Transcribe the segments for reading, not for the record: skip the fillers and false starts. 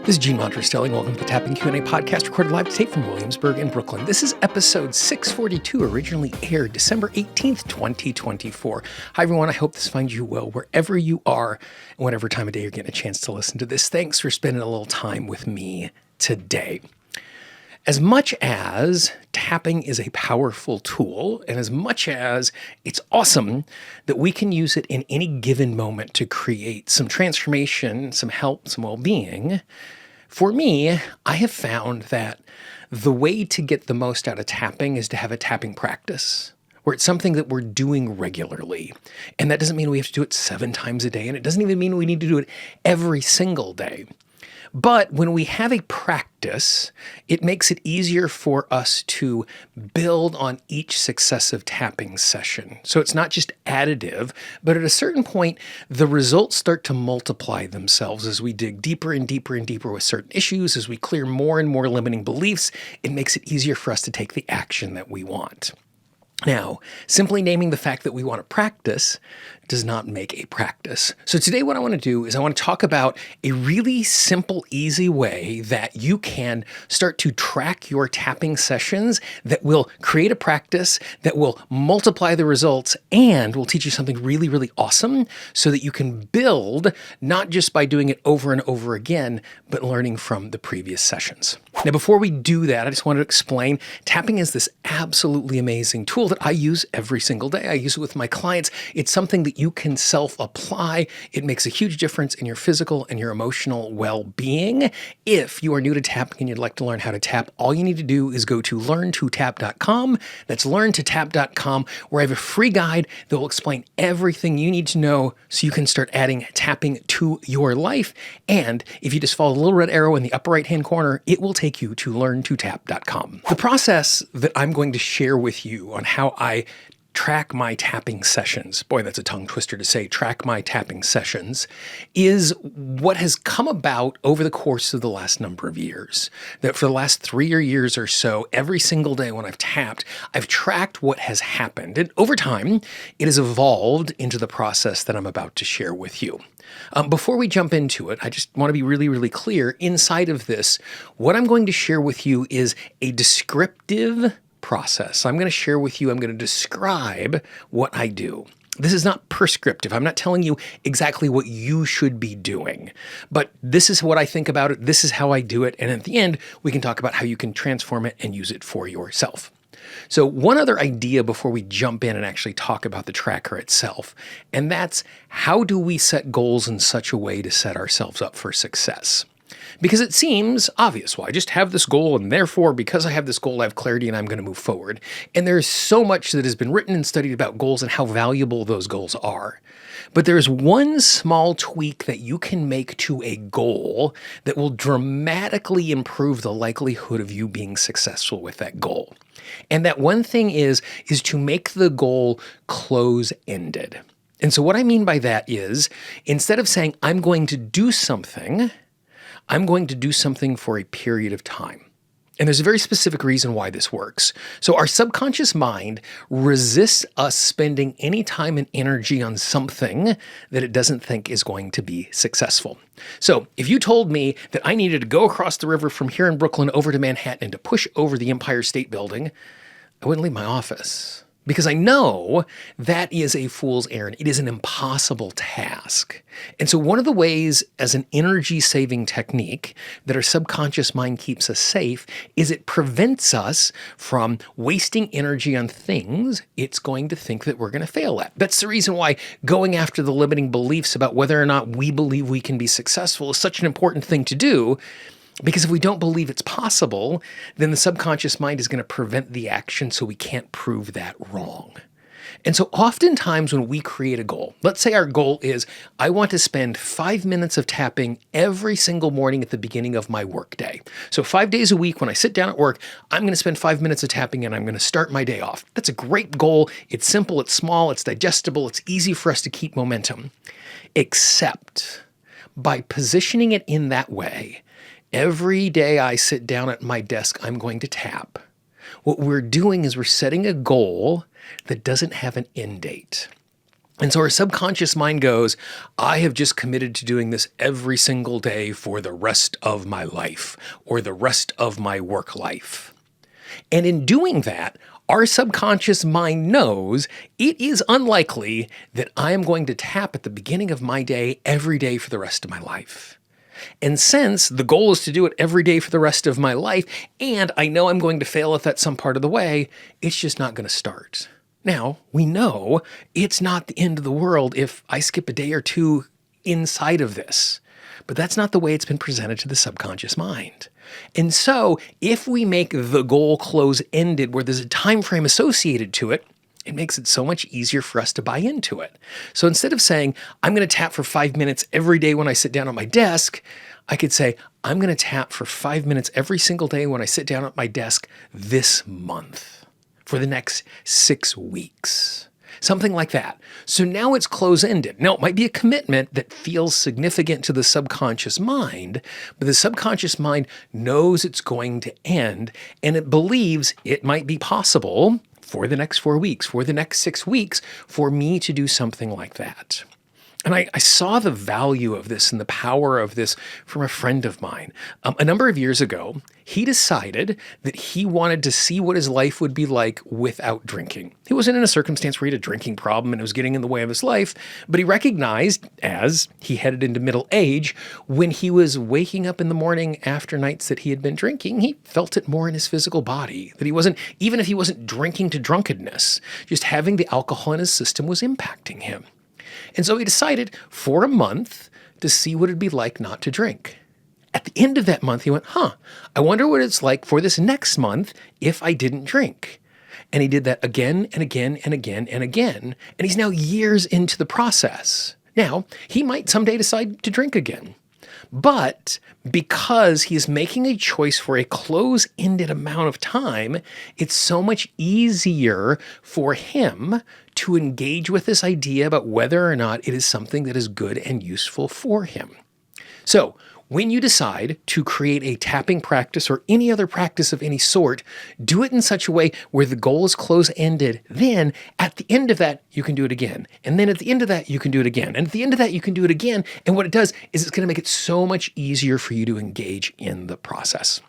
This is Gene Monterastelli. Welcome to the Tapping Q&A podcast, recorded live to tape from Williamsburg in Brooklyn. This is episode 642, originally aired December 18th, 2024. Hi, everyone. I hope this finds you well wherever you are and whatever time of day you're getting a chance to listen to this. Thanks for spending a little time with me today. As much as tapping is a powerful tool, and as much as it's awesome that we can use it in any given moment to create some transformation, some help, some well-being, for me, I have found that the way to get the most out of tapping is to have a tapping practice, where it's something that we're doing regularly. And that doesn't mean we have to do it 7 times a day, and it doesn't even mean we need to do it every single day. But when we have a practice, it makes it easier for us to build on each successive tapping session. So it's not just additive, but at a certain point, the results start to multiply themselves as we dig deeper and deeper and deeper with certain issues, as we clear more and more limiting beliefs. It makes it easier for us to take the action that we want. Now, simply naming the fact that we want to practice does not make a practice. So today what I want to do is I want to talk about a really simple, easy way that you can start to track your tapping sessions that will create a practice that will multiply the results and will teach you something really, really awesome so that you can build not just by doing it over and over again, but learning from the previous sessions. Now, before we do that, I just want to explain tapping is this absolutely amazing tool that I use every single day. I use it with my clients. It's something that you can self-apply. It makes a huge difference in your physical and your emotional well-being. If you are new to tapping and you'd like to learn how to tap, all you need to do is go to learntotap.com. That's learntotap.com, where I have a free guide that will explain everything you need to know so you can start adding tapping to your life. And if you just follow the little red arrow in the upper right-hand corner, it will take you to learntotap.com. The process that I'm going to share with you on how I track my tapping sessions, boy, that's a tongue twister to say, track my tapping sessions, is what has come about over the course of the last number of years. That for the last 3 years or so, every single day when I've tapped, I've tracked what has happened. And over time, it has evolved into the process that I'm about to share with you. Before we jump into it, I just want to be really, really clear. Inside of this, what I'm going to share with you is a descriptive process. I'm going to share with you, I'm going to describe what I do. This is not prescriptive. I'm not telling you exactly what you should be doing, but this is what I think about it. This is how I do it. And at the end, we can talk about how you can transform it and use it for yourself. So one other idea before we jump in and actually talk about the tracker itself, and that's how do we set goals in such a way to set ourselves up for success? Because it seems obvious. Well, I just have this goal, and therefore, because I have this goal, I have clarity and I'm going to move forward. And there's so much that has been written and studied about goals and how valuable those goals are. But there's one small tweak that you can make to a goal that will dramatically improve the likelihood of you being successful with that goal. And that one thing is to make the goal close-ended. And so what I mean by that is, instead of saying, I'm going to do something, I'm going to do something for a period of time. And there's a very specific reason why this works. So our subconscious mind resists us spending any time and energy on something that it doesn't think is going to be successful. So if you told me that I needed to go across the river from here in Brooklyn over to Manhattan and to push over the Empire State Building, I wouldn't leave my office. Because I know that is a fool's errand. It is an impossible task. And so one of the ways as an energy-saving technique that our subconscious mind keeps us safe is it prevents us from wasting energy on things it's going to think that we're going to fail at. That's the reason why going after the limiting beliefs about whether or not we believe we can be successful is such an important thing to do. Because if we don't believe it's possible, then the subconscious mind is going to prevent the action so we can't prove that wrong. And so oftentimes when we create a goal, let's say our goal is, I want to spend 5 minutes of tapping every single morning at the beginning of my workday. So 5 days a week when I sit down at work, I'm going to spend 5 minutes of tapping and I'm going to start my day off. That's a great goal. It's simple, it's small, it's digestible, it's easy for us to keep momentum. Except by positioning it in that way, every day I sit down at my desk, I'm going to tap. What we're doing is we're setting a goal that doesn't have an end date. And so our subconscious mind goes, I have just committed to doing this every single day for the rest of my life or the rest of my work life. And in doing that, our subconscious mind knows it is unlikely that I am going to tap at the beginning of my day every day for the rest of my life. And since the goal is to do it every day for the rest of my life, and I know I'm going to fail at that some part of the way, it's just not going to start. Now, we know it's not the end of the world if I skip a day or two inside of this, but that's not the way it's been presented to the subconscious mind. And so if we make the goal close-ended where there's a time frame associated to it, it makes it so much easier for us to buy into it. So instead of saying, I'm going to tap for 5 minutes every day when I sit down at my desk, I could say, I'm going to tap for 5 minutes every single day when I sit down at my desk this month for the next 6 weeks. Something like that. So now it's close-ended. Now, it might be a commitment that feels significant to the subconscious mind, but the subconscious mind knows it's going to end, and it believes it might be possible for the next 4 weeks, for the next 6 weeks, for me to do something like that. And I saw the value of this and the power of this from a friend of mine. A number of years ago, he decided that he wanted to see what his life would be like without drinking. He wasn't in a circumstance where he had a drinking problem and it was getting in the way of his life, but he recognized as he headed into middle age, when he was waking up in the morning after nights that he had been drinking, he felt it more in his physical body, that he wasn't, even if he wasn't drinking to drunkenness, just having the alcohol in his system was impacting him. And so he decided for a month to see what it'd be like not to drink. At the end of that month, he went, I wonder what it's like for this next month if I didn't drink. And he did that again and again and again and again. And he's now years into the process. Now, he might someday decide to drink again. But because he's making a choice for a close-ended amount of time, it's so much easier for him to engage with this idea about whether or not it is something that is good and useful for him. So when you decide to create a tapping practice or any other practice of any sort, do it in such a way where the goal is close-ended. Then at the end of that, you can do it again. And then at the end of that, you can do it again. And at the end of that, you can do it again. And what it does is it's going to make it so much easier for you to engage in the process.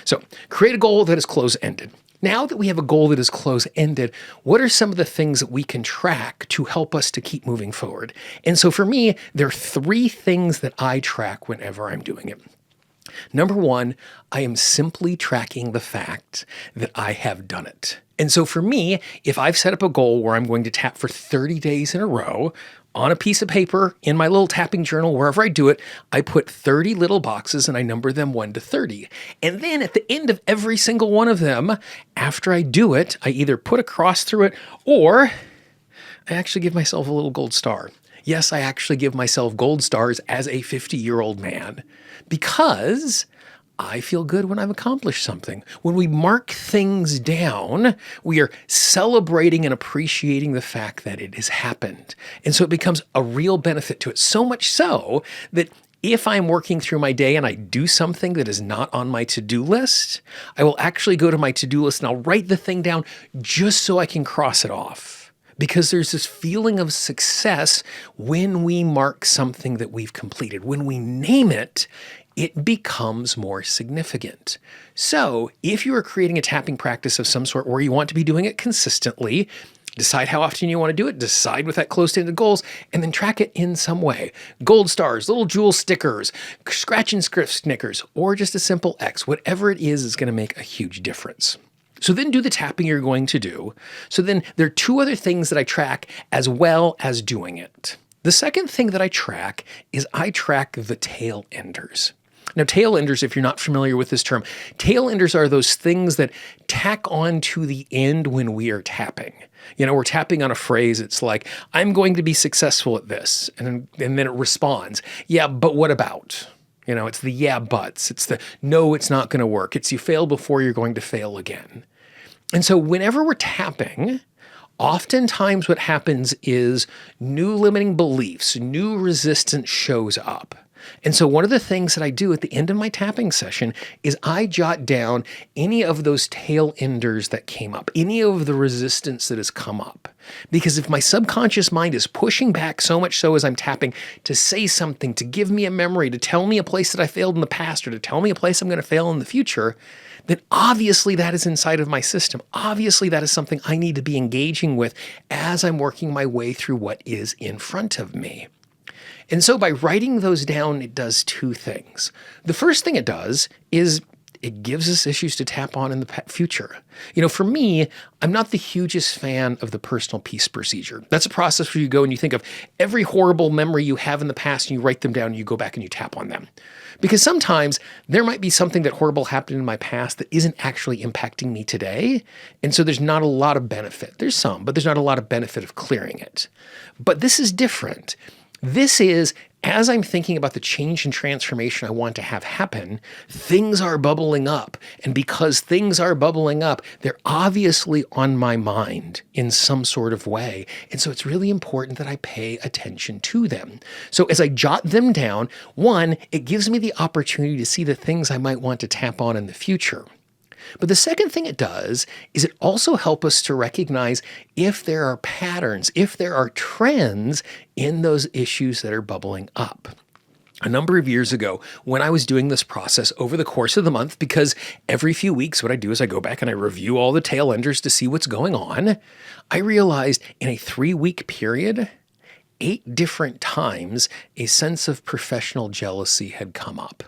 So create a goal that is close-ended. Now that we have a goal that is close-ended, what are some of the things that we can track to help us to keep moving forward? And so for me, there are 3 things that I track whenever I'm doing it. Number 1, I am simply tracking the fact that I have done it. And so for me, if I've set up a goal where I'm going to tap for 30 days in a row, on a piece of paper, in my little tapping journal, wherever I do it, I put 30 little boxes and I number them 1 to 30. And then at the end of every single one of them, after I do it, I either put a cross through it or I actually give myself a little gold star. Yes, I actually give myself gold stars as a 50-year-old man because I feel good when I've accomplished something. When we mark things down, we are celebrating and appreciating the fact that it has happened. And so it becomes a real benefit to it. So much so that if I'm working through my day and I do something that is not on my to-do list, I will actually go to my to-do list and I'll write the thing down just so I can cross it off. Because there's this feeling of success when we mark something that we've completed. When we name it, it becomes more significant. So if you are creating a tapping practice of some sort where you want to be doing it consistently, decide how often you want to do it, decide with that close-ended goals, and then track it in some way. Gold stars, little jewel stickers, scratch and script stickers, or just a simple X. Whatever it is going to make a huge difference. So then do the tapping you're going to do. So then there are 2 other things that I track as well as doing it. The second thing that I track is I track the tail enders. Now, tail enders, if you're not familiar with this term, tail enders are those things that tack on to the end when we are tapping. You know, we're tapping on a phrase. It's like, I'm going to be successful at this. And then it responds, yeah, but what about? You know, it's the yeah, buts. It's the no, it's not going to work. It's you fail before you're going to fail again. And so whenever we're tapping, oftentimes what happens is new limiting beliefs, new resistance shows up. And so one of the things that I do at the end of my tapping session is I jot down any of those tail enders that came up, any of the resistance that has come up. Because if my subconscious mind is pushing back so much so as I'm tapping to say something, to give me a memory, to tell me a place that I failed in the past, or to tell me a place I'm going to fail in the future, then obviously that is inside of my system. Obviously that is something I need to be engaging with as I'm working my way through what is in front of me. And so by writing those down, it does two things. The first thing it does is it gives us issues to tap on in the future. For me, I'm not the hugest fan of the personal peace procedure. That's a process where you go and you think of every horrible memory you have in the past and you write them down and you go back and you tap on them. Because sometimes there might be something that horrible happened in my past that isn't actually impacting me today. And so there's not a lot of benefit. There's some, but there's not a lot of benefit of clearing it. But this is different. This is, as I'm thinking about the change and transformation I want to have happen, things are bubbling up. And because things are bubbling up, they're obviously on my mind in some sort of way. And so it's really important that I pay attention to them. So as I jot them down, one, it gives me the opportunity to see the things I might want to tap on in the future. But the second thing it does is it also helps us to recognize if there are patterns, if there are trends in those issues that are bubbling up. A number of years ago, when I was doing this process over the course of the month, because every few weeks what I do is I go back and I review all the tail enders to see what's going on, I realized in a 3-week period, 8 different times a sense of professional jealousy had come up,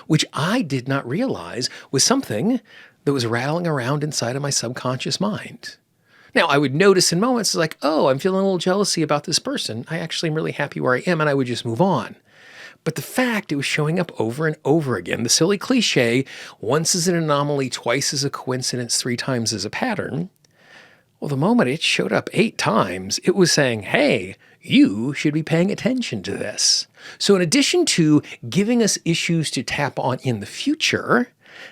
which I did not realize was something that was rattling around inside of my subconscious mind. Now, I would notice in moments like, oh, I'm feeling a little jealousy about this person. I actually am really happy where I am, and I would just move on. But the fact it was showing up over and over again, the silly cliche, once is an anomaly, twice is a coincidence, 3 times is a pattern. Well, the moment it showed up 8 times, it was saying, hey, you should be paying attention to this. So in addition to giving us issues to tap on in the future,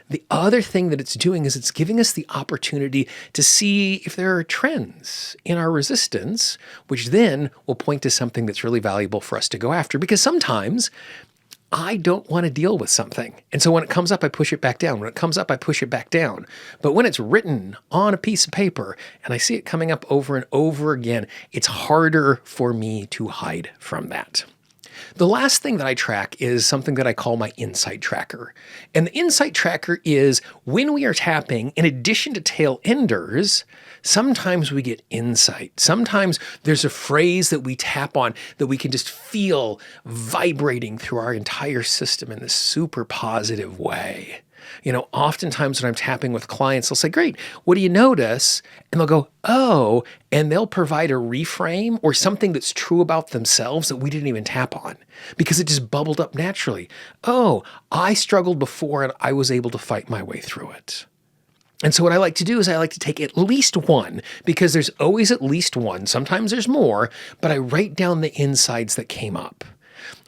the other thing that it's doing is it's giving us the opportunity to see if there are trends in our resistance, which then will point to something that's really valuable for us to go after. Because sometimes I don't want to deal with something. And so when it comes up, I push it back down. When it comes up, I push it back down. But when it's written on a piece of paper and I see it coming up over and over again, it's harder for me to hide from that. The last thing that I track is something that I call my insight tracker. And the insight tracker is when we are tapping, in addition to tail enders, sometimes we get insight. Sometimes there's a phrase that we tap on that we can just feel vibrating through our entire system in this super positive way. Oftentimes when I'm tapping with clients, they'll say, great, what do you notice? And they'll go, oh, and they'll provide a reframe or something that's true about themselves that we didn't even tap on because it just bubbled up naturally. Oh, I struggled before and I was able to fight my way through it. And so what I like to do is I like to take at least one, because there's always at least one. Sometimes there's more, but I write down the insides that came up.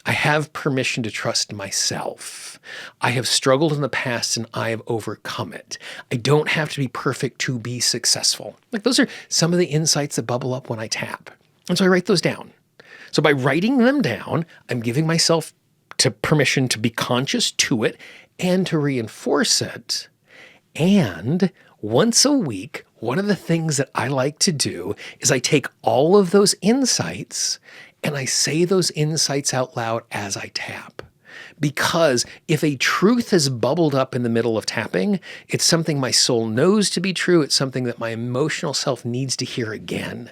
I have permission to trust myself. I have struggled in the past and I have overcome it. I don't have to be perfect to be successful. Those are some of the insights that bubble up when I tap. And so I write those down. So by writing them down, I'm giving myself permission to be conscious to it and to reinforce it. And once a week, one of the things that I like to do is I take all of those insights and I say those insights out loud as I tap. Because if a truth has bubbled up in the middle of tapping, it's something my soul knows to be true. It's something that my emotional self needs to hear again.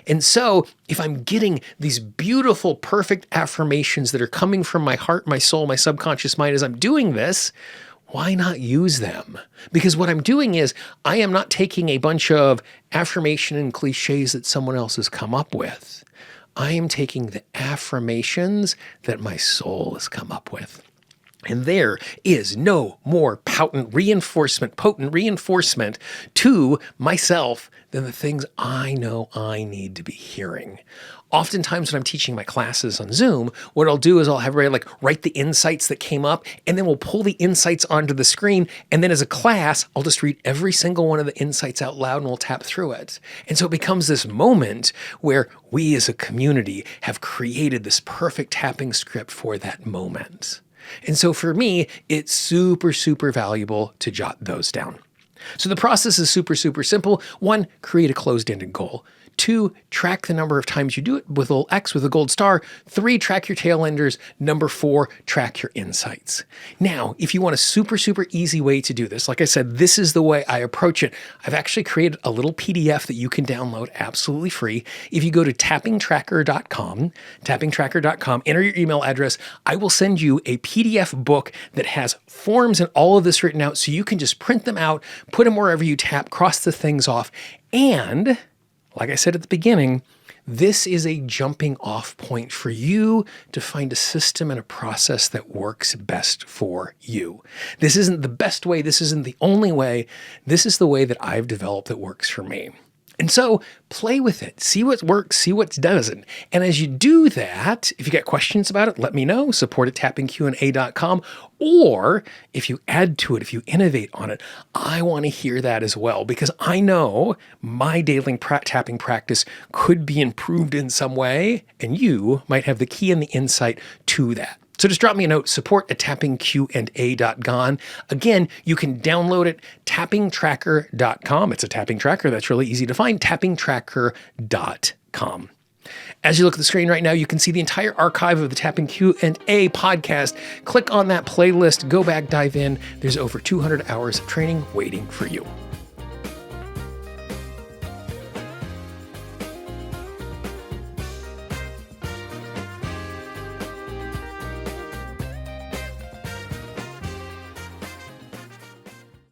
And so if I'm getting these beautiful, perfect affirmations that are coming from my heart, my soul, my subconscious mind as I'm doing this, why not use them? Because what I'm doing is I am not taking a bunch of affirmation and cliches that someone else has come up with. I am taking the affirmations that my soul has come up with. And there is no more potent reinforcement to myself than the things I know I need to be hearing. Oftentimes when I'm teaching my classes on Zoom, what I'll do is I'll have everybody write the insights that came up, and then we'll pull the insights onto the screen. And then as a class, I'll just read every single one of the insights out loud and we'll tap through it. And so it becomes this moment where we as a community have created this perfect tapping script for that moment. And so for me, it's super, super valuable to jot those down. So the process is super, super simple. 1, create a closed-ended goal. 2, track the number of times you do it with a little X with a gold star. 3, track your tail enders. 4, track your insights. Now, if you want a super, super easy way to do this, like I said, this is the way I approach it. I've actually created a little PDF that you can download absolutely free. If you go to tappingqanda.com, enter your email address, I will send you a PDF book that has forms and all of this written out so you can just print them out, put them wherever you tap, cross the things off, and like I said at the beginning, this is a jumping off point for you to find a system and a process that works best for you. This isn't the best way. This isn't the only way. This is the way that I've developed that works for me. And so play with it, see what works, see what doesn't. And as you do that, if you got questions about it, let me know, support@tappingqanda.com. Or if you add to it, if you innovate on it, I want to hear that as well, because I know my daily tapping practice could be improved in some way, and you might have the key and the insight to that. So just drop me a note, support@tappingqanda.com. Again, you can download it, tappingtracker.com. It's a tapping tracker that's really easy to find, tappingtracker.com. As you look at the screen right now, you can see the entire archive of the Tapping Q&A podcast. Click on that playlist, go back, dive in. There's over 200 hours of training waiting for you.